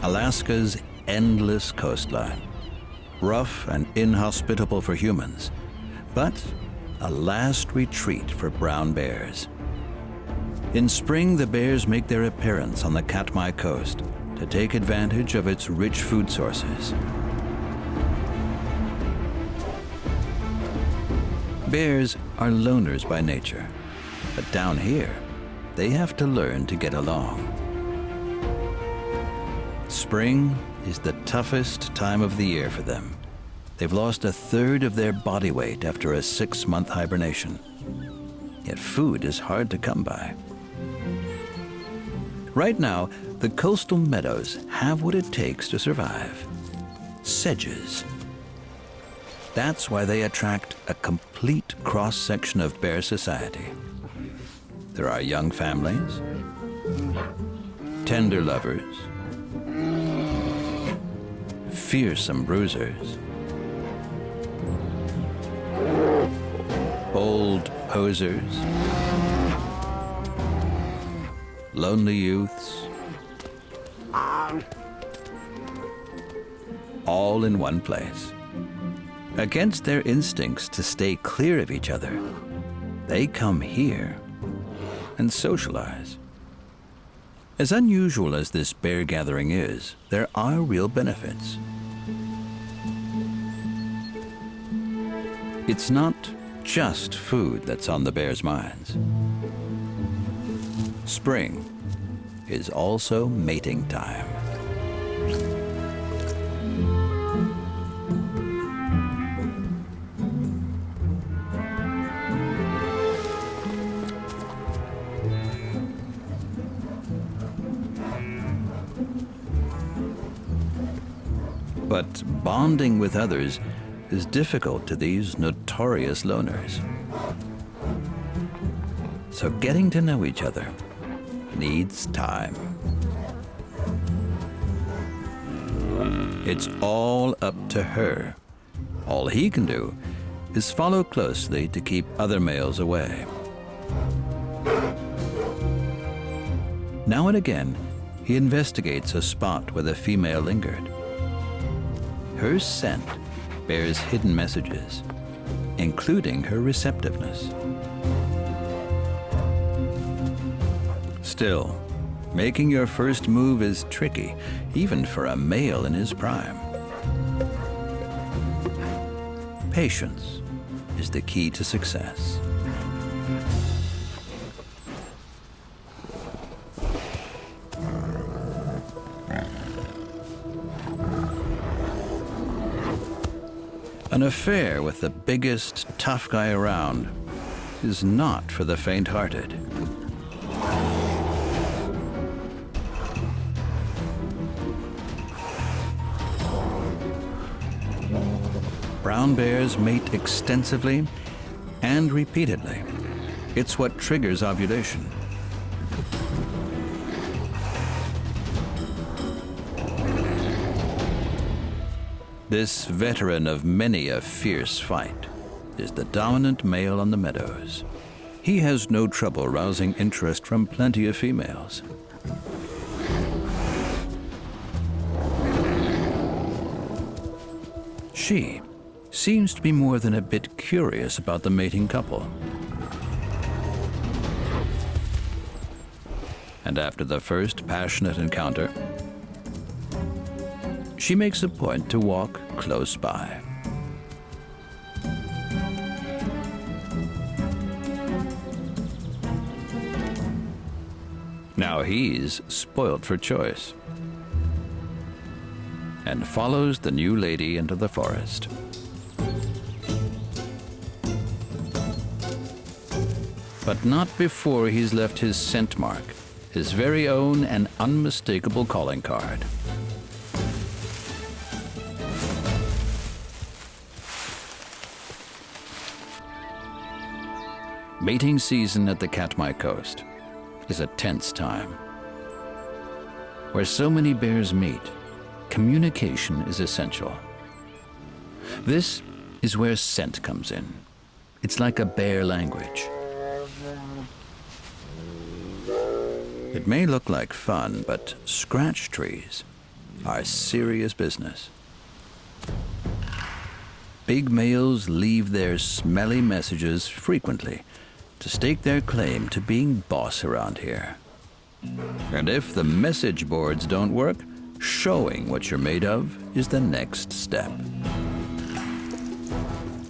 Alaska's endless coastline, rough and inhospitable for humans, but a last retreat for brown bears. In spring, the bears make their appearance on the Katmai Coast to take advantage of its rich food sources. Bears are loners by nature, but down here, they have to learn to get along. Spring is the toughest time of the year for them. They've lost a third of their body weight after a 6-month hibernation. Yet food is hard to come by. Right now, the coastal meadows have what it takes to survive: sedges. That's why they attract a complete cross-section of bear society. There are young families, tender lovers, fearsome bruisers, bold posers, lonely youths, all in one place. Against their instincts to stay clear of each other, they come here and socialize. As unusual as this bear gathering is, there are real benefits. It's not just food that's on the bears' minds. Spring is also mating time. But bonding with others is difficult to these notorious loners. So getting to know each other needs time. It's all up to her. All he can do is follow closely to keep other males away. Now and again, he investigates a spot where the female lingered. Her scent bears hidden messages, including her receptiveness. Still, making your first move is tricky, even for a male in his prime. Patience is the key to success. An affair with the biggest, tough guy around is not for the faint-hearted. Brown bears mate extensively and repeatedly. It's what triggers ovulation. This veteran of many a fierce fight is the dominant male on the meadows. He has no trouble rousing interest from plenty of females. She seems to be more than a bit curious about the mating couple. And after the first passionate encounter, she makes a point to walk close by. Now he's spoilt for choice and follows the new lady into the forest. But not before he's left his scent mark, his very own and unmistakable calling card. Mating season at the Katmai Coast is a tense time. Where so many bears meet, communication is essential. This is where scent comes in. It's like a bear language. It may look like fun, but scratch trees are serious business. Big males leave their smelly messages frequently to stake their claim to being boss around here. And if the message boards don't work, showing what you're made of is the next step.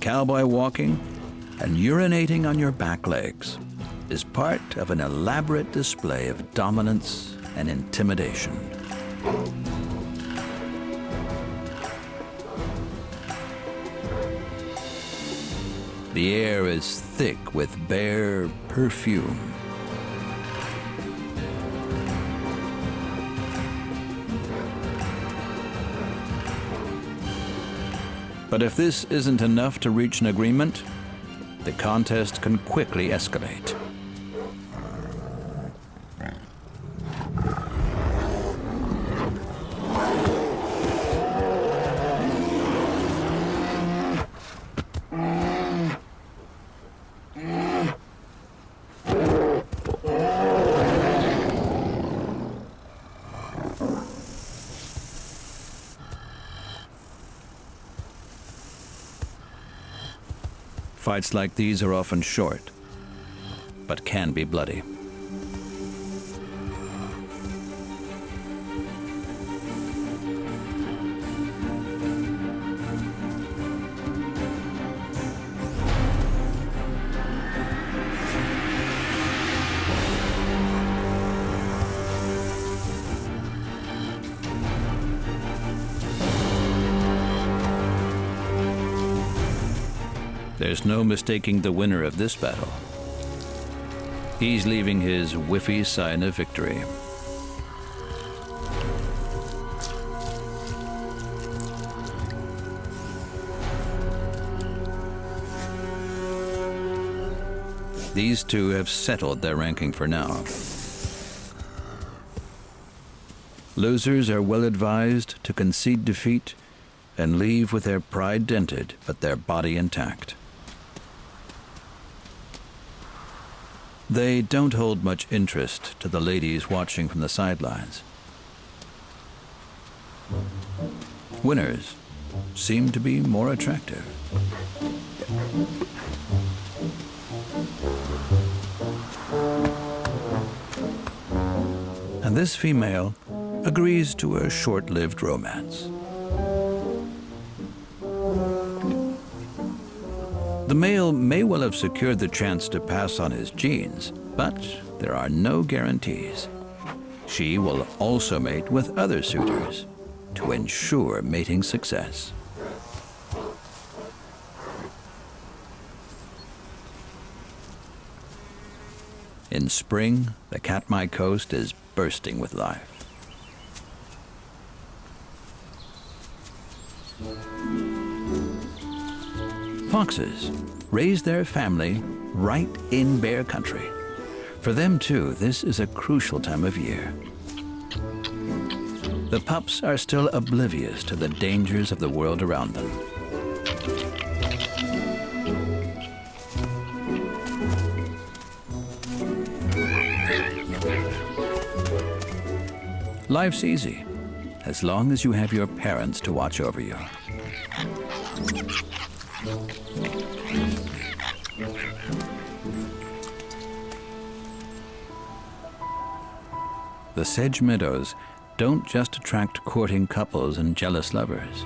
Cowboy walking and urinating on your back legs is part of an elaborate display of dominance and intimidation. The air is thick with bear perfume. But if this isn't enough to reach an agreement, the contest can quickly escalate. Fights like these are often short, but can be bloody. There's no mistaking the winner of this battle. He's leaving his whiffy sign of victory. These two have settled their ranking for now. Losers are well advised to concede defeat and leave with their pride dented but their body intact. They don't hold much interest to the ladies watching from the sidelines. Winners seem to be more attractive. And this female agrees to a short-lived romance. The male may well have secured the chance to pass on his genes, but there are no guarantees. She will also mate with other suitors to ensure mating success. In spring, the Katmai Coast is bursting with life. Foxes raise their family right in bear country. For them, too, this is a crucial time of year. The pups are still oblivious to the dangers of the world around them. Life's easy, as long as you have your parents to watch over you. The sedge meadows don't just attract courting couples and jealous lovers.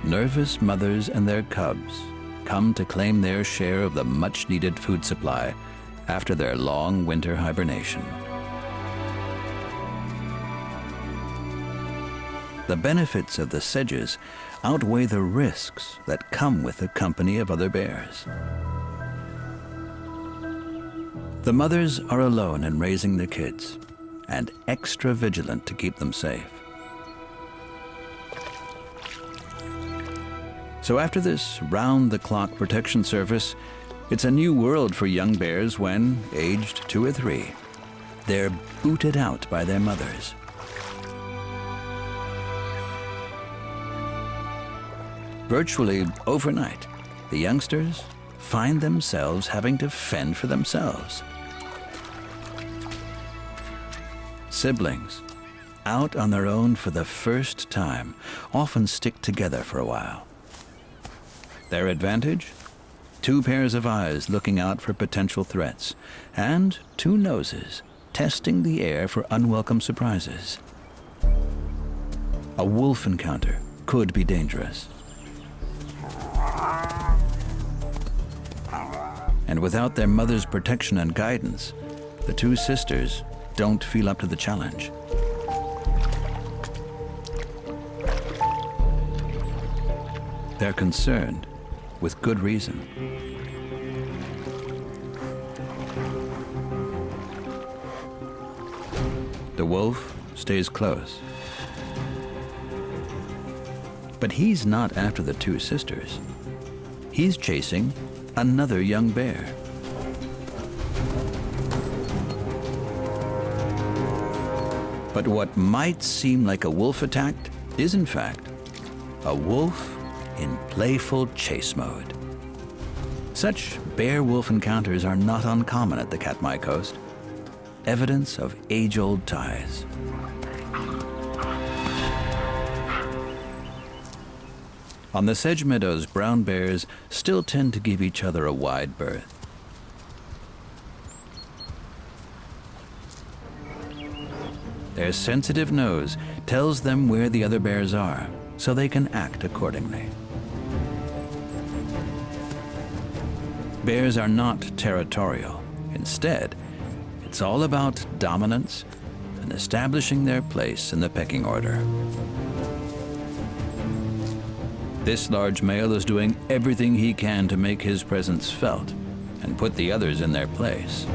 Nervous mothers and their cubs come to claim their share of the much-needed food supply after their long winter hibernation. The benefits of the sedges outweigh the risks that come with the company of other bears. The mothers are alone in raising the kids and extra vigilant to keep them safe. So after this round-the-clock protection service, it's a new world for young bears when, aged 2 or 3, they're booted out by their mothers. Virtually overnight, the youngsters find themselves having to fend for themselves. Siblings, out on their own for the first time, often stick together for a while. Their advantage? 2 pairs of eyes looking out for potential threats, and 2 noses testing the air for unwelcome surprises. A wolf encounter could be dangerous. And without their mother's protection and guidance, the 2 sisters don't feel up to the challenge. They're concerned, with good reason. The wolf stays close. But he's not after the 2 sisters. He's chasing another young bear. But what might seem like a wolf attack is in fact a wolf in playful chase mode. Such bear-wolf encounters are not uncommon at the Katmai Coast, evidence of age-old ties. On the sedge meadows, brown bears still tend to give each other a wide berth. Their sensitive nose tells them where the other bears are, so they can act accordingly. Bears are not territorial. Instead, it's all about dominance and establishing their place in the pecking order. This large male is doing everything he can to make his presence felt and put the others in their place.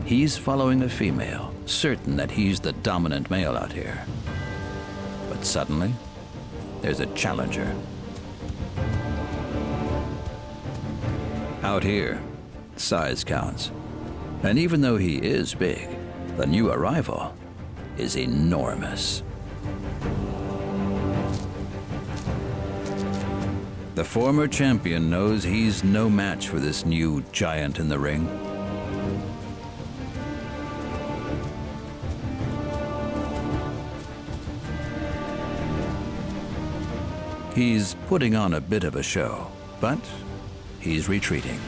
He's following a female, certain that he's the dominant male out here. But suddenly, there's a challenger. Out here, size counts. And even though he is big, the new arrival is enormous. The former champion knows he's no match for this new giant in the ring. He's putting on a bit of a show, but he's retreating.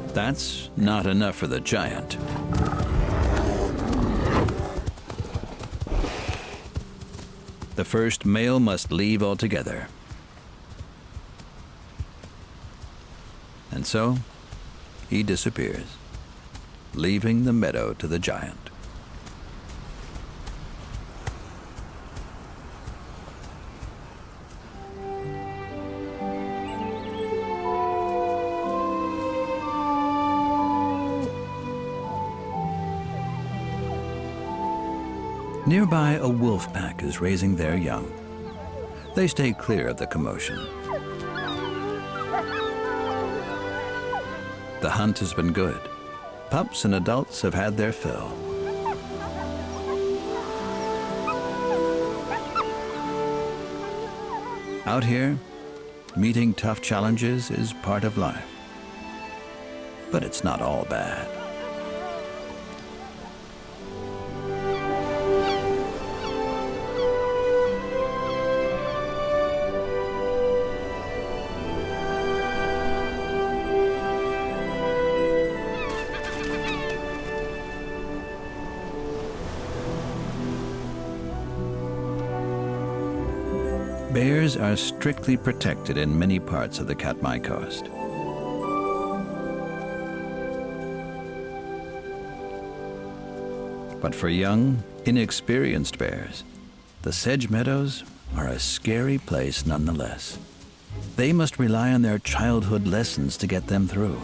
That's not enough for the giant. The first male must leave altogether. And so, he disappears, leaving the meadow to the giant. Nearby, a wolf pack is raising their young. They stay clear of the commotion. The hunt has been good. Pups and adults have had their fill. Out here, meeting tough challenges is part of life. But it's not all bad. Bears are strictly protected in many parts of the Katmai Coast. But for young, inexperienced bears, the sedge meadows are a scary place nonetheless. They must rely on their childhood lessons to get them through.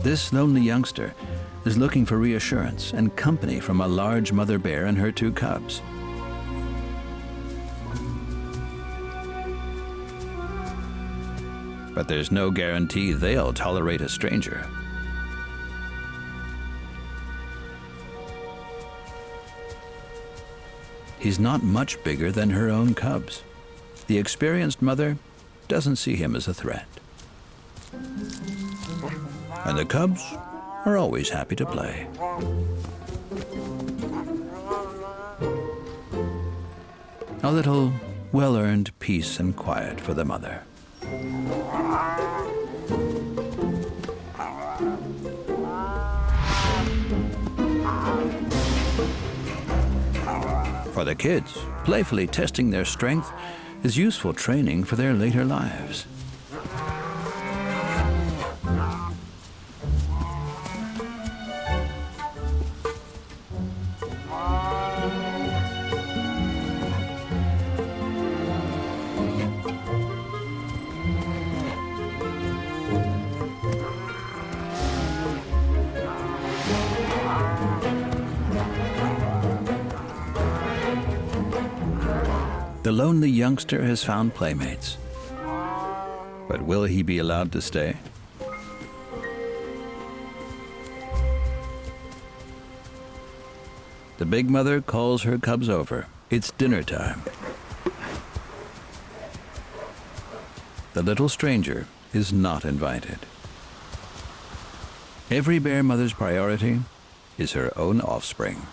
This lonely youngster is looking for reassurance and company from a large mother bear and her 2 cubs. But there's no guarantee they'll tolerate a stranger. He's not much bigger than her own cubs. The experienced mother doesn't see him as a threat. And the cubs are always happy to play. A little well-earned peace and quiet for the mother. For the kids, playfully testing their strength is useful training for their later lives. The lonely youngster has found playmates. But will he be allowed to stay? The big mother calls her cubs over. It's dinner time. The little stranger is not invited. Every bear mother's priority is her own offspring.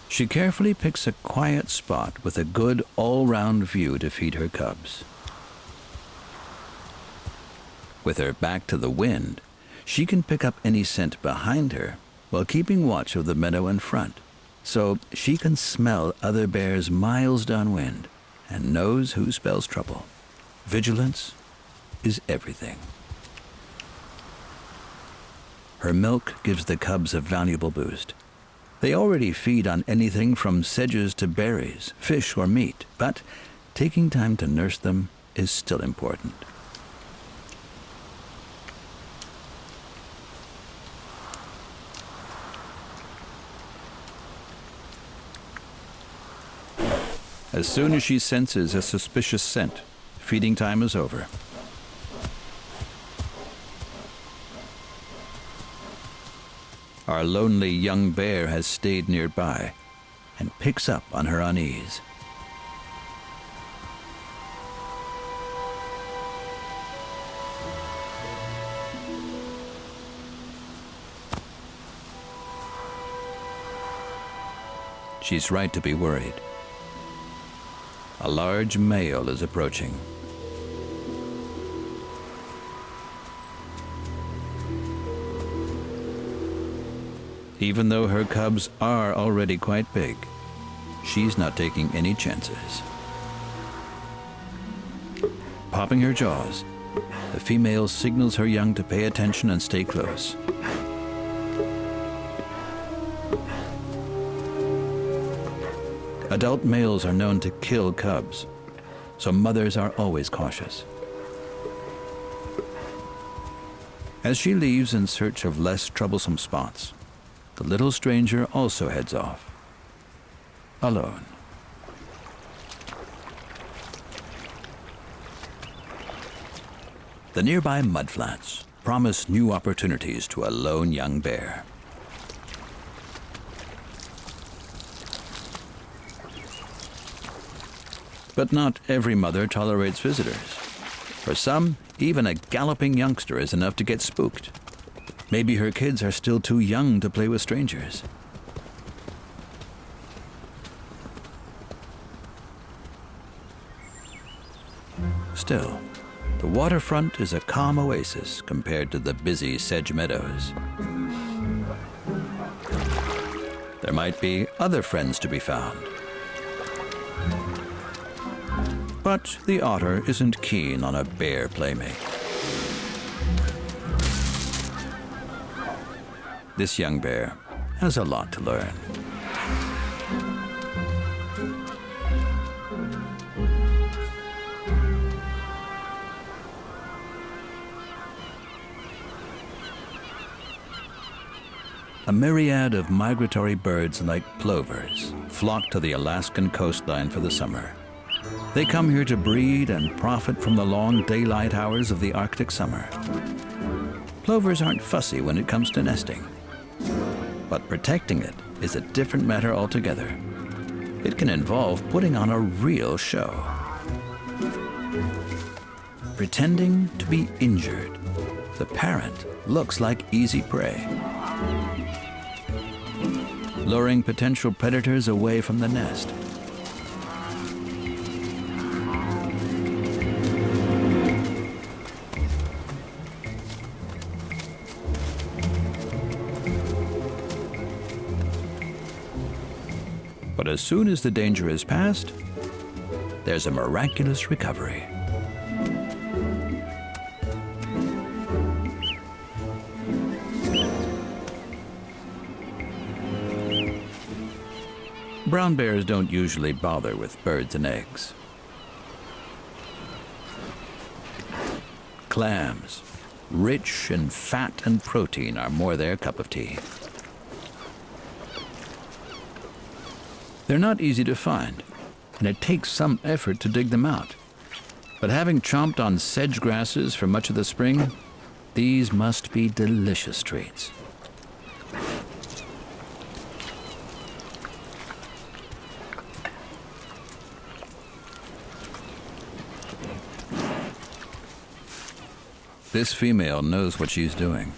She carefully picks a quiet spot with a good all-round view to feed her cubs. With her back to the wind, she can pick up any scent behind her while keeping watch of the meadow in front, so she can smell other bears miles downwind and knows who spells trouble. Vigilance is everything. Her milk gives the cubs a valuable boost. They already feed on anything from sedges to berries, fish or meat, but taking time to nurse them is still important. As soon as she senses a suspicious scent, feeding time is over. Our lonely young bear has stayed nearby and picks up on her unease. She's right to be worried. A large male is approaching. Even though her cubs are already quite big, she's not taking any chances. Popping her jaws, the female signals her young to pay attention and stay close. Adult males are known to kill cubs, so mothers are always cautious. As she leaves in search of less troublesome spots, the little stranger also heads off, alone. The nearby mudflats promise new opportunities to a lone young bear. But not every mother tolerates visitors. For some, even a galloping youngster is enough to get spooked. Maybe her kids are still too young to play with strangers. Still, the waterfront is a calm oasis compared to the busy sedge meadows. There might be other friends to be found. But the otter isn't keen on a bear playmate. This young bear has a lot to learn. A myriad of migratory birds like plovers flock to the Alaskan coastline for the summer. They come here to breed and profit from the long daylight hours of the Arctic summer. Plovers aren't fussy when it comes to nesting, but protecting it is a different matter altogether. it can involve putting on a real show. Pretending to be injured, the parent looks like easy prey, luring potential predators away from the nest. But as soon as the danger is past, there's a miraculous recovery. Brown bears don't usually bother with birds and eggs. Clams, rich in fat and protein, are more their cup of tea. They're not easy to find, and it takes some effort to dig them out. But having chomped on sedge grasses for much of the spring, these must be delicious treats. This female knows what she's doing.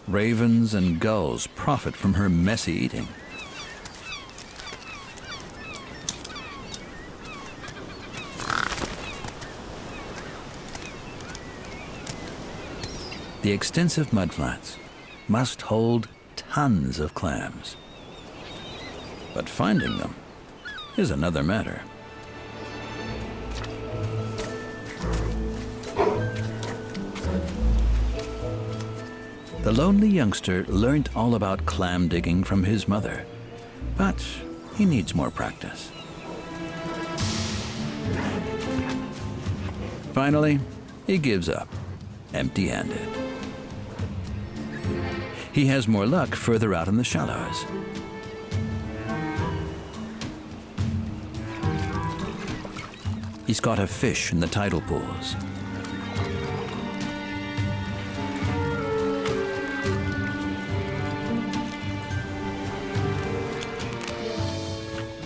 Ravens and gulls profit from her messy eating. The extensive mudflats must hold tons of clams. But finding them is another matter. The lonely youngster learned all about clam digging from his mother, but he needs more practice. Finally, he gives up, empty-handed. He has more luck further out in the shallows. He's caught a fish in the tidal pools.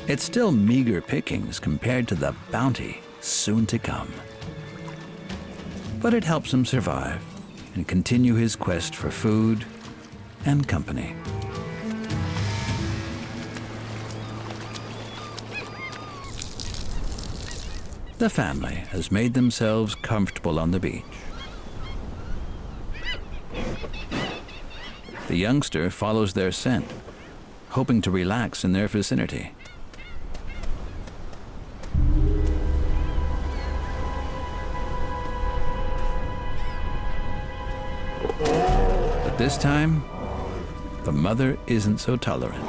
It's still meager pickings compared to the bounty soon to come. But it helps him survive and continue his quest for food and company. The family has made themselves comfortable on the beach. The youngster follows their scent, hoping to relax in their vicinity. This time, the mother isn't so tolerant.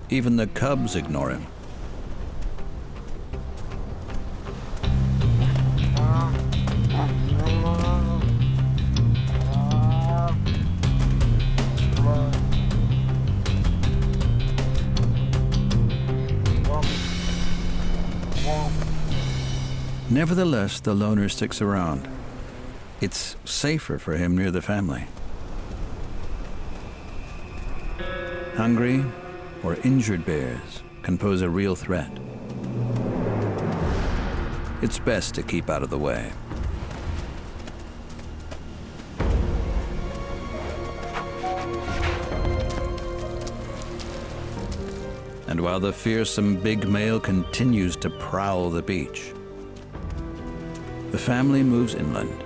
Even the cubs ignore him. Nevertheless, the loner sticks around. It's safer for him near the family. Hungry or injured bears can pose a real threat. It's best to keep out of the way. And while the fearsome big male continues to prowl the beach, the family moves inland,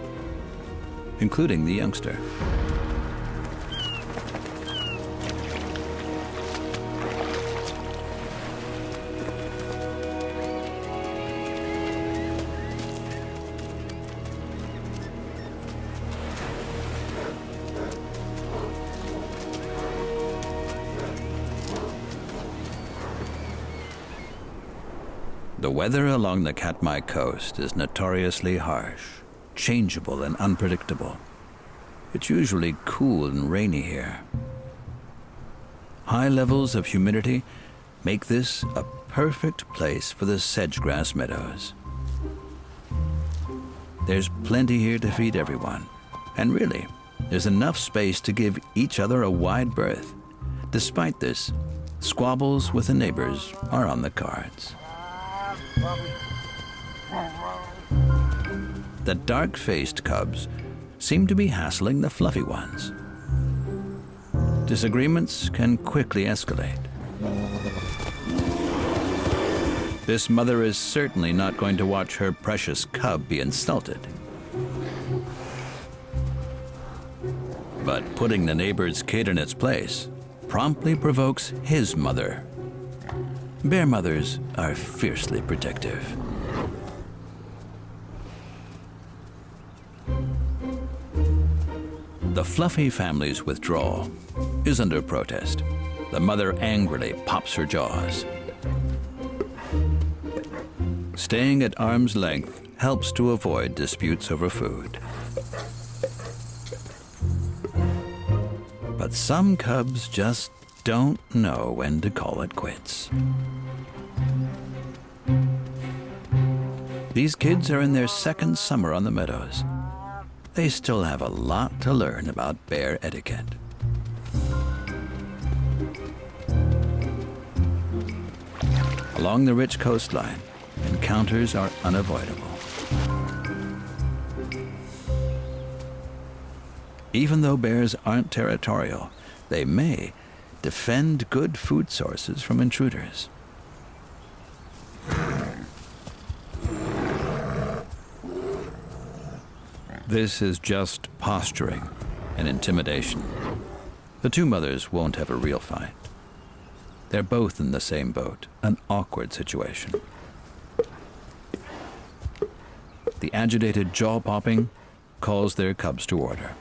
including the youngster. The weather along the Katmai Coast is notoriously harsh. changeable and unpredictable. It's usually cool and rainy here. High levels of humidity make this a perfect place for the sedge-grass meadows. There's plenty here to feed everyone, and really, there's enough space to give each other a wide berth. Despite this, squabbles with the neighbors are on the cards. The dark-faced cubs seem to be hassling the fluffy ones. Disagreements can quickly escalate. This mother is certainly not going to watch her precious cub be insulted. But putting the neighbor's kid in its place promptly provokes his mother. Bear mothers are fiercely protective. The fluffy family's withdrawal is under protest. The mother angrily pops her jaws. Staying at arm's length helps to avoid disputes over food. But some cubs just don't know when to call it quits. These kids are in their second summer on the meadows. They still have a lot to learn about bear etiquette. Along the rich coastline, encounters are unavoidable. Even though bears aren't territorial, they may defend good food sources from intruders. This is just posturing and intimidation. The two mothers won't have a real fight. They're both in the same boat, an awkward situation. The agitated jaw-popping calls their cubs to order.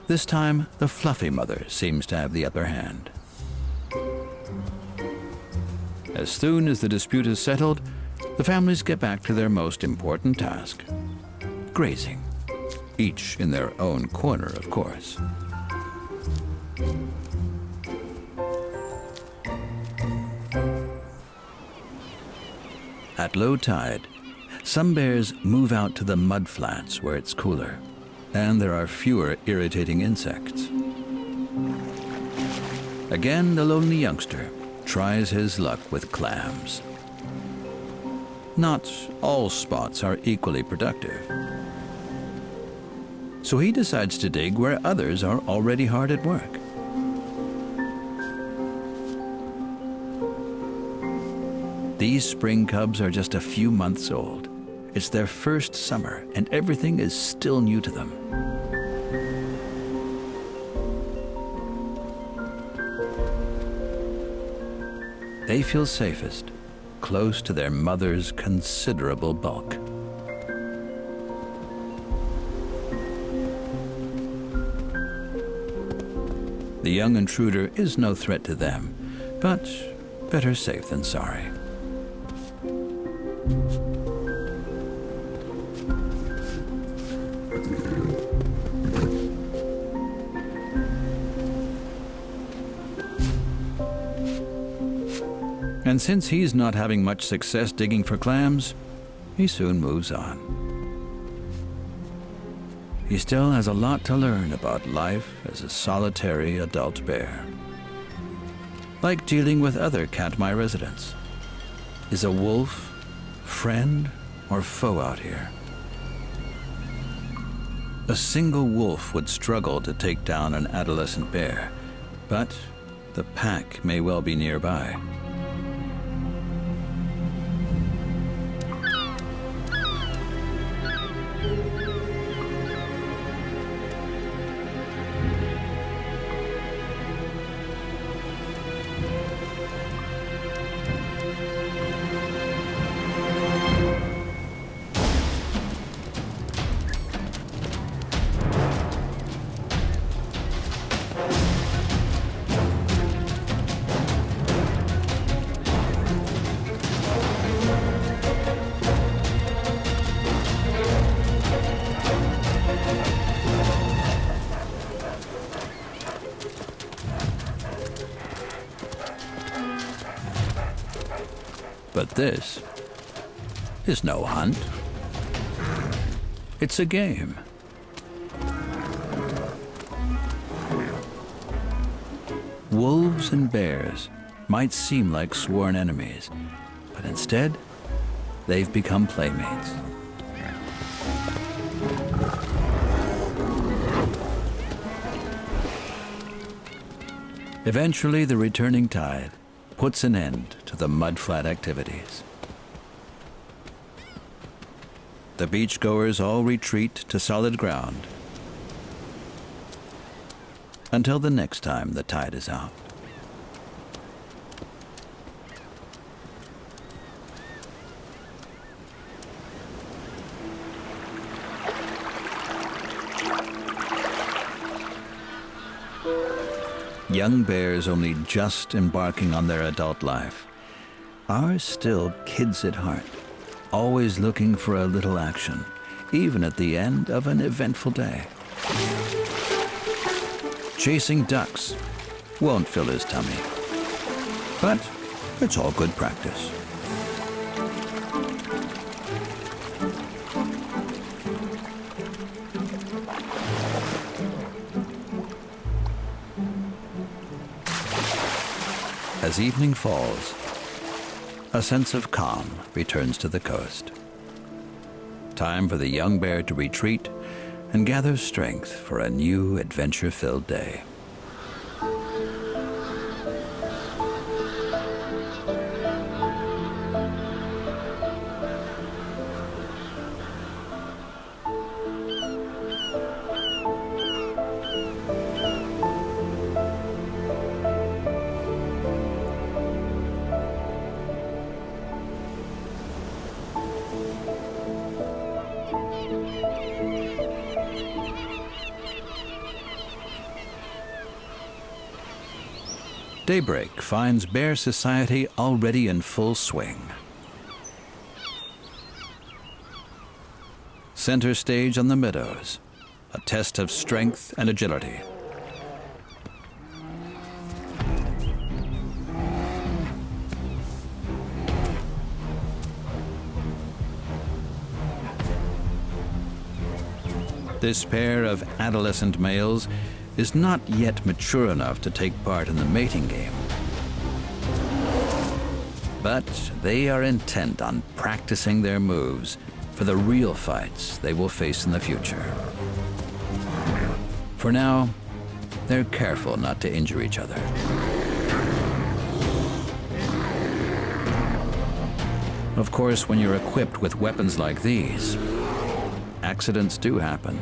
This time, the fluffy mother seems to have the upper hand. As soon as the dispute is settled, the families get back to their most important task: grazing. Each in their own corner, of course. At low tide, some bears move out to the mudflats where it's cooler, and there are fewer irritating insects. Again, the lonely youngster tries his luck with clams. Not all spots are equally productive. So he decides to dig where others are already hard at work. These spring cubs are just a few months old. It's their first summer, and everything is still new to them. They feel safest, close to their mother's considerable bulk. The young intruder is no threat to them, but better safe than sorry. And since he's not having much success digging for clams, he soon moves on. He still has a lot to learn about life as a solitary adult bear. Like dealing with other Katmai residents. Is a wolf friend or foe out here? A single wolf would struggle to take down an adolescent bear, but the pack may well be nearby. But this is no hunt. It's a game. Wolves and bears might seem like sworn enemies, but instead, they've become playmates. Eventually, the returning tide puts an end to the Mudflat activities. The beachgoers all retreat to solid ground until the next time the tide is out. Young bears only just embarking on their adult life are still kids at heart, always looking for a little action, even at the end of an eventful day. Chasing ducks won't fill his tummy, but it's all good practice. As evening falls, a sense of calm returns to the coast. Time for the young bear to retreat and gather strength for a new adventure-filled day. Daybreak finds bear society already in full swing. Center stage on the meadows, a test of strength and agility. This pair of adolescent males is not yet mature enough to take part in the mating game. But they are intent on practicing their moves for the real fights they will face in the future. For now, they're careful not to injure each other. Of course, when you're equipped with weapons like these, accidents do happen.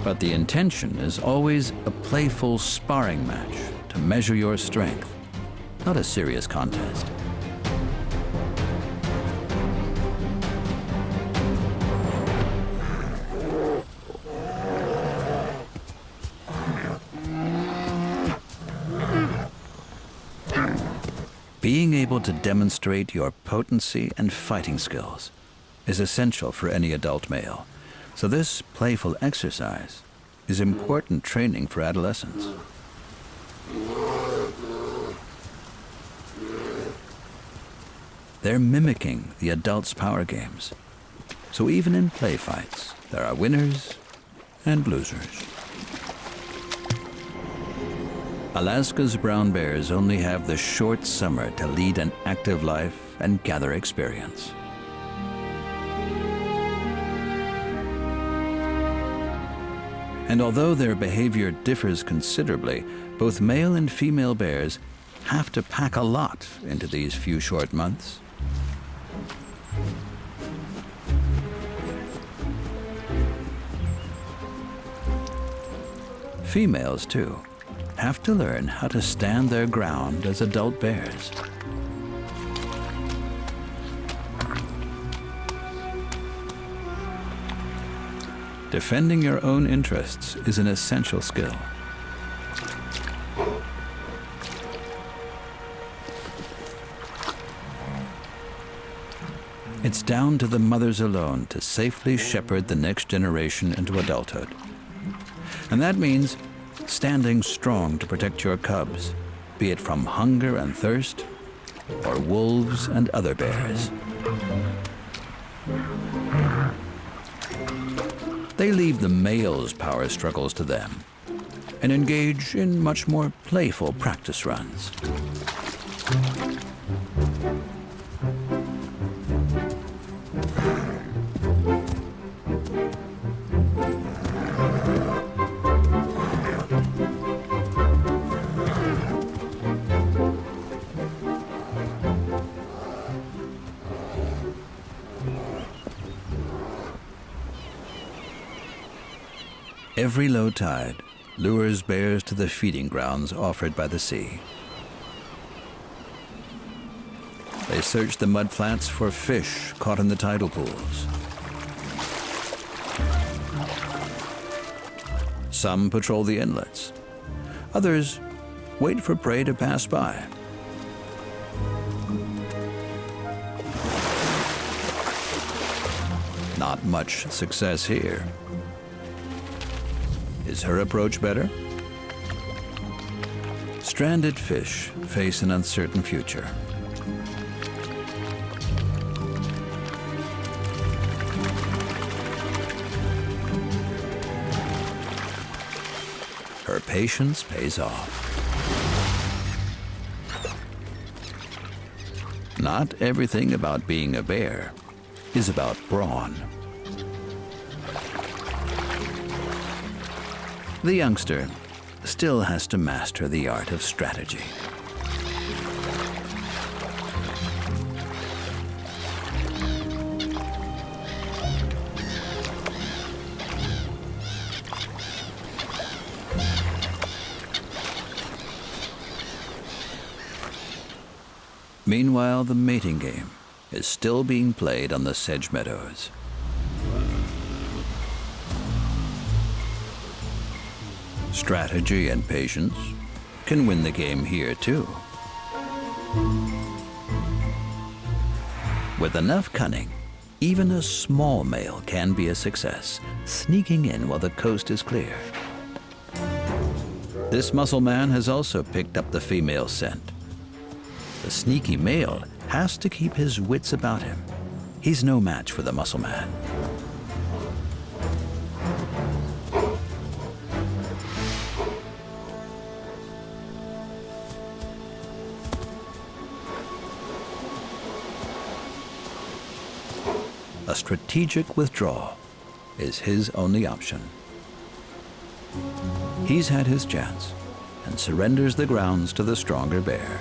But the intention is always a playful sparring match to measure your strength, not a serious contest. Being able to demonstrate your potency and fighting skills is essential for any adult male. So this playful exercise is important training for adolescents. They're mimicking the adults' power games. So even in play fights, there are winners and losers. Alaska's brown bears only have the short summer to lead an active life and gather experience. And although their behavior differs considerably, both male and female bears have to pack a lot into these few short months. Females, too, have to learn how to stand their ground as adult bears. Defending your own interests is an essential skill. It's down to the mothers alone to safely shepherd the next generation into adulthood. And that means standing strong to protect your cubs, be it from hunger and thirst or wolves and other bears. They leave the male's power struggles to them and engage in much more playful practice runs. Every low tide lures bears to the feeding grounds offered by the sea. They search the mudflats for fish caught in the tidal pools. Some patrol the inlets. Others wait for prey to pass by. Not much success here. Is her approach better? Stranded fish face an uncertain future. Her patience pays off. Not everything about being a bear is about brawn. The youngster still has to master the art of strategy. Meanwhile, the mating game is still being played on the sedge meadows. Strategy and patience can win the game here, too. With enough cunning, even a small male can be a success, sneaking in while the coast is clear. This muscle man has also picked up the female scent. The sneaky male has to keep his wits about him. He's no match for the muscle man. A strategic withdrawal is his only option. He's had his chance and surrenders the grounds to the stronger bear.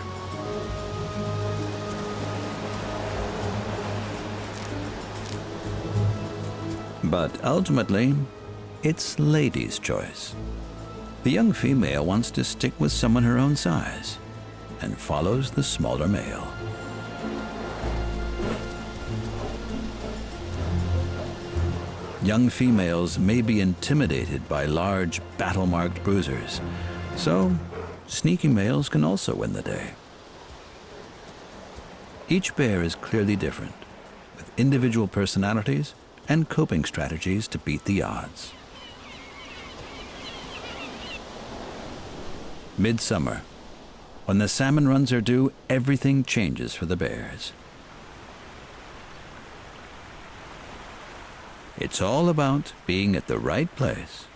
But ultimately, it's Lady's choice. The young female wants to stick with someone her own size and follows the smaller male. Young females may be intimidated by large, battle-marked bruisers, so sneaky males can also win the day. Each bear is clearly different, with individual personalities and coping strategies to beat the odds. Midsummer, when the salmon runs are due, everything changes for the bears. It's all about being at the right place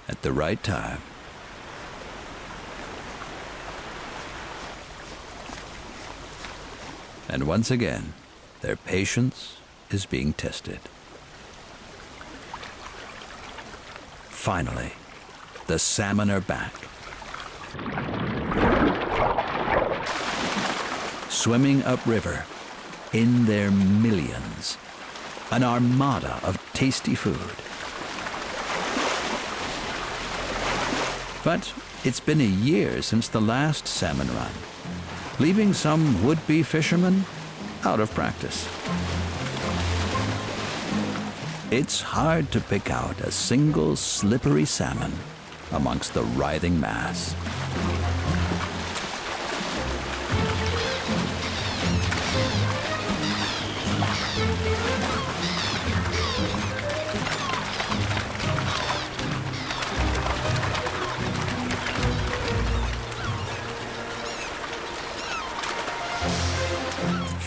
at the right time. And once again, their patience is being tested. Finally, the salmon are back. Swimming upriver in their millions. An armada of tasty food. But it's been a year since the last salmon run, leaving some would-be fishermen out of practice. It's hard to pick out a single slippery salmon amongst the writhing mass.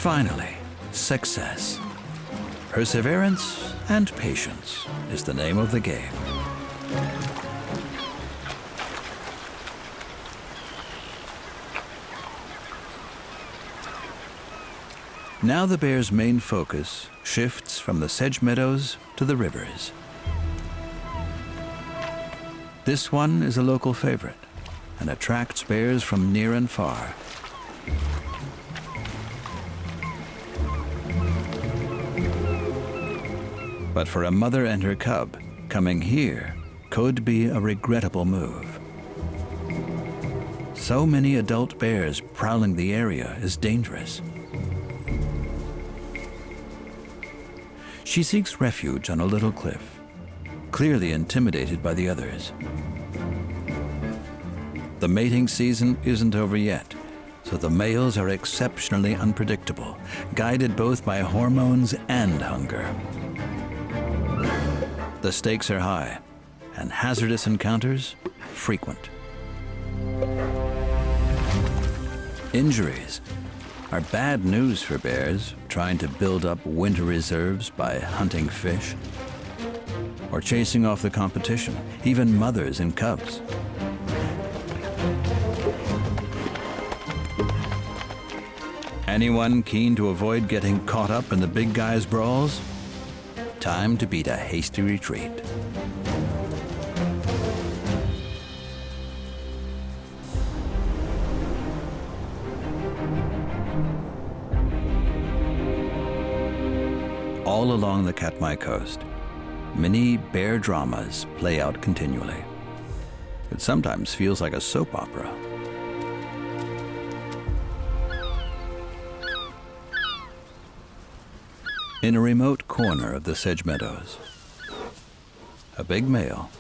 Finally, success. Perseverance and patience is the name of the game. Now the bear's main focus shifts from the sedge meadows to the rivers. This one is a local favorite and attracts bears from near and far. But for a mother and her cub, coming here could be a regrettable move. So many adult bears prowling the area is dangerous. She seeks refuge on a little cliff, clearly intimidated by the others. The mating season isn't over yet, so the males are exceptionally unpredictable, guided both by hormones and hunger. The stakes are high, and hazardous encounters frequent. Injuries are bad news for bears trying to build up winter reserves by hunting fish or chasing off the competition, even mothers and cubs. Anyone keen to avoid getting caught up in the big guys' brawls? Time to beat a hasty retreat. All along the Katmai Coast, many bear dramas play out continually. It sometimes feels like a soap opera. In a remote corner of the sedge meadows, a big male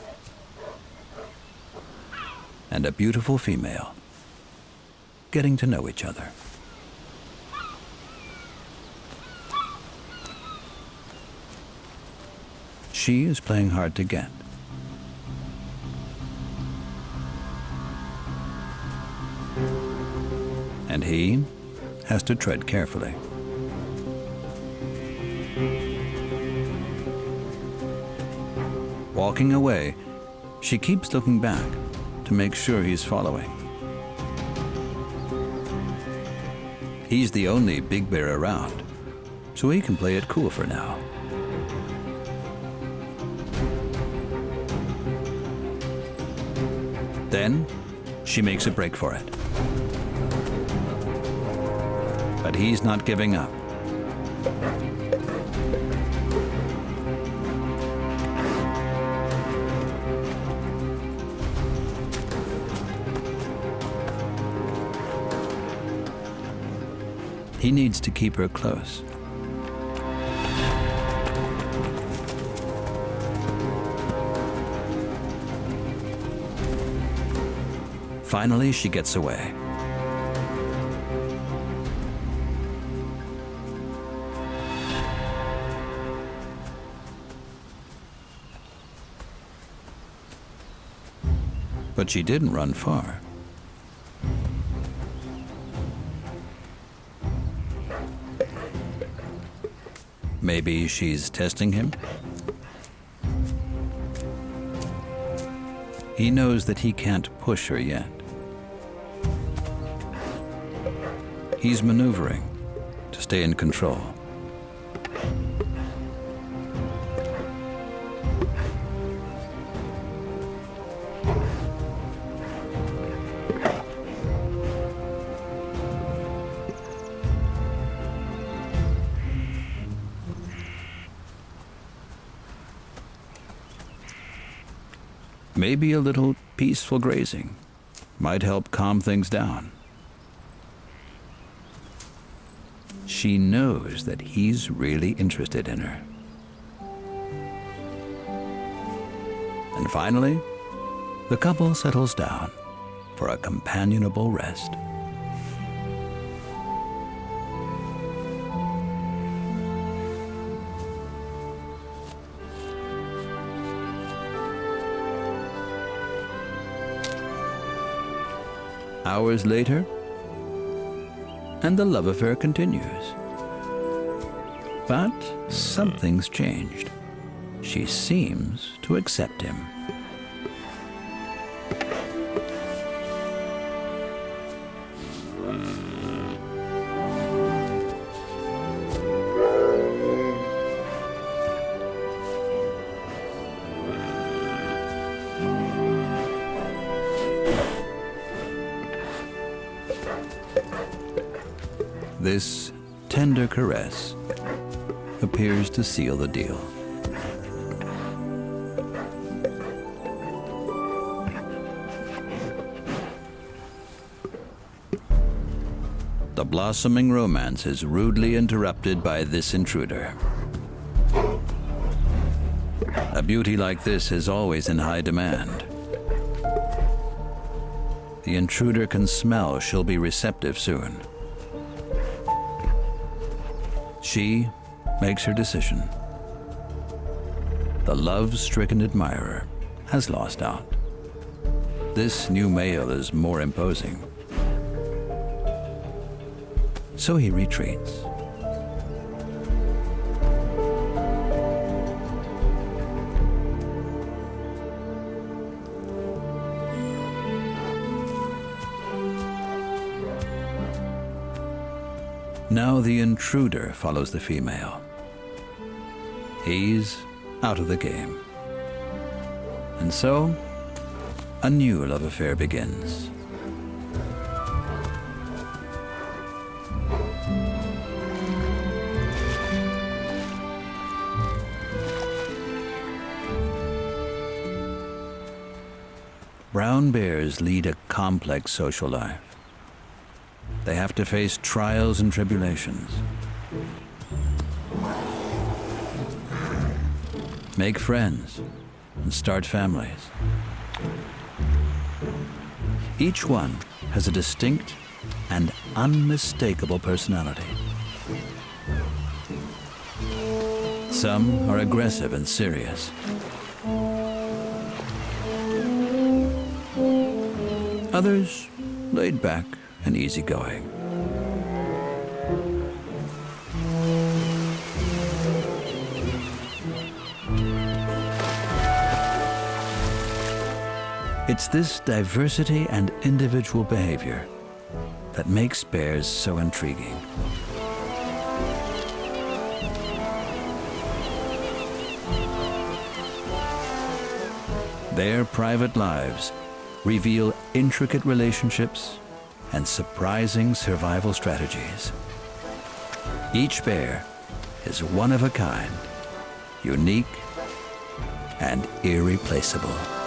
and a beautiful female getting to know each other. She is playing hard to get. And he has to tread carefully. Walking away, she keeps looking back to make sure he's following. He's the only big bear around, so he can play it cool for now. Then, she makes a break for it. But he's not giving up. He needs to keep her close. Finally, she gets away. But she didn't run far. Maybe she's testing him? He knows that he can't push her yet. He's maneuvering to stay in control. Maybe a little peaceful grazing might help calm things down. She knows that he's really interested in her. And finally, the couple settles down for a companionable rest. Hours later, and the love affair continues. But something's changed. She seems to accept him. This tender caress appears to seal the deal. The blossoming romance is rudely interrupted by this intruder. A beauty like this is always in high demand. The intruder can smell she'll be receptive soon. She makes her decision. The love-stricken admirer has lost out. This new male is more imposing. So he retreats. Now the intruder follows the female. He's out of the game. And so, a new love affair begins. Brown bears lead a complex social life. They have to face trials and tribulations, make friends, and start families. Each one has a distinct and unmistakable personality. Some are aggressive and serious. Others laid back and easygoing. It's this diversity and individual behavior that makes bears so intriguing. Their private lives reveal intricate relationships and surprising survival strategies. Each bear is one of a kind, unique, and irreplaceable.